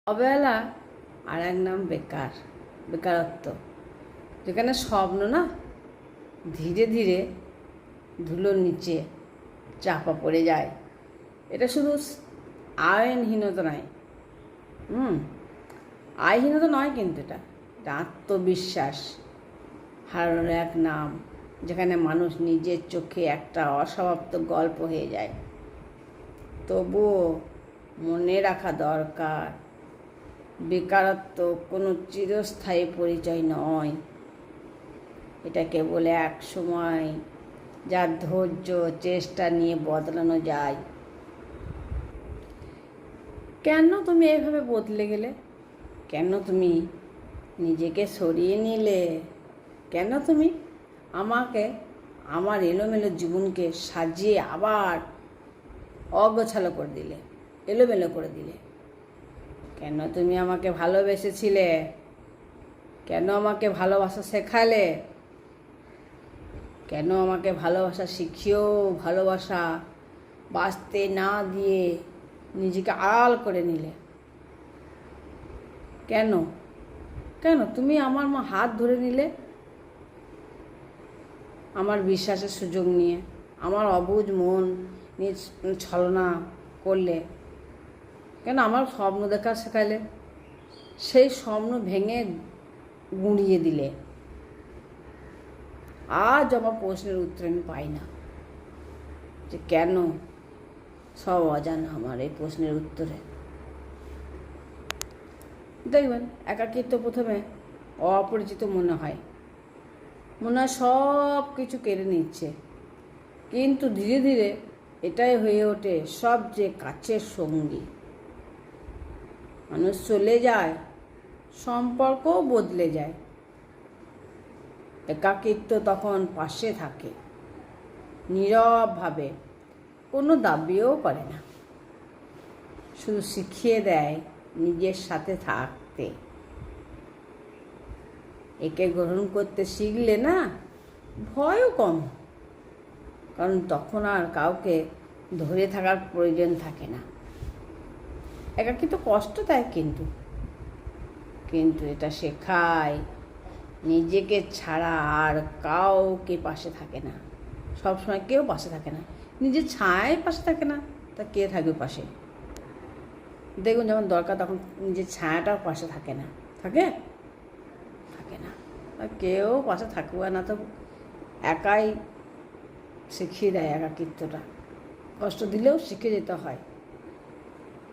অবহেলা আর এক নাম বেকারত্ব, যেখানে স্বপ্ন না ধীরে ধীরে ধুলোর নিচে চাপা পড়ে যায়। এটা শুধু আইনহীনতা নয়, আইনহীনতা নয়, কিন্তু এটা আত্মবিশ্বাস হারানোর এক নাম, যেখানে মানুষ নিজের চোখে একটা অসমাপ্ত গল্প হয়ে যায়। তবুও মনে রাখা দরকার, বেকারত্ব কোনো চিরস্থায়ী পরিচয় নয়। এটা কেবল এক সময় যার ধৈর্য চেষ্টা নিয়ে বদলানো যায়। কেন তুমি এভাবে বদলে গেলে? কেন তুমি নিজেকে সরিয়ে নিলে? কেন তুমি আমাকে আমার এলোমেলো জীবনকে সাজিয়ে আবার অগোছালো করে দিলে, এলোমেলো করে দিলে? কেন তুমি আমাকে ভালোবেসেছিলে? কেন আমাকে ভালোবাসা শেখালে? কেন আমাকে ভালোবাসা শিখিয়েও ভালোবাসা বাঁচতে না দিয়ে নিজেকে আড়াল করে নিলে? কেন কেন তুমি আমার হাত ধরে নিলে, আমার বিশ্বাসের সুযোগ নিয়ে আমার অবুঝ মন নিয়ে ছলনা করলে? কেন আমার স্বপ্ন দেখা শেখালে? সেই স্বপ্ন ভেঙে গুঁড়িয়ে দিলে। আজ আমার প্রশ্নের উত্তর আমি পাই না, যে কেন? সব অজানা আমার এই প্রশ্নের উত্তরে। দেখবেন একাকিত্ব প্রথমে অপরিচিত মনে হয় সব কিছু কেড়ে নিচ্ছে, কিন্তু ধীরে ধীরে এটাই হয়ে ওঠে সবচেয়ে কাছের সঙ্গী। মানুষ চলে যায়, সম্পর্কও বদলে যায়। একাকিত্ব তখন পাশে থাকে, নীরবভাবে, কোনো দাবিও করে না, শুধু শিখিয়ে দেয় নিজের সাথে থাকতে। একে গ্রহণ করতে শিখলে না ভয়ও কম, কারণ তখন আর কাউকে ধরে থাকার প্রয়োজন থাকে না। একাকিত্ব কষ্ট দেয়, কিন্তু এটা শেখায় নিজেকে ছাড়া আর কাউকে পাশে থাকে না। সবসময় কেউ পাশে থাকে না, নিজের ছায় পাশে থাকে না, তা কে থাকবে পাশে? দেখুন যখন দরকার তখন নিজের ছায়াটাও পাশে থাকে না, থাকে না। আর কেউ পাশে থাকবে না, তো একাই শিখিয়ে দেয় একাকিত্বটা। কষ্ট দিলেও শিখে যেতে হয়।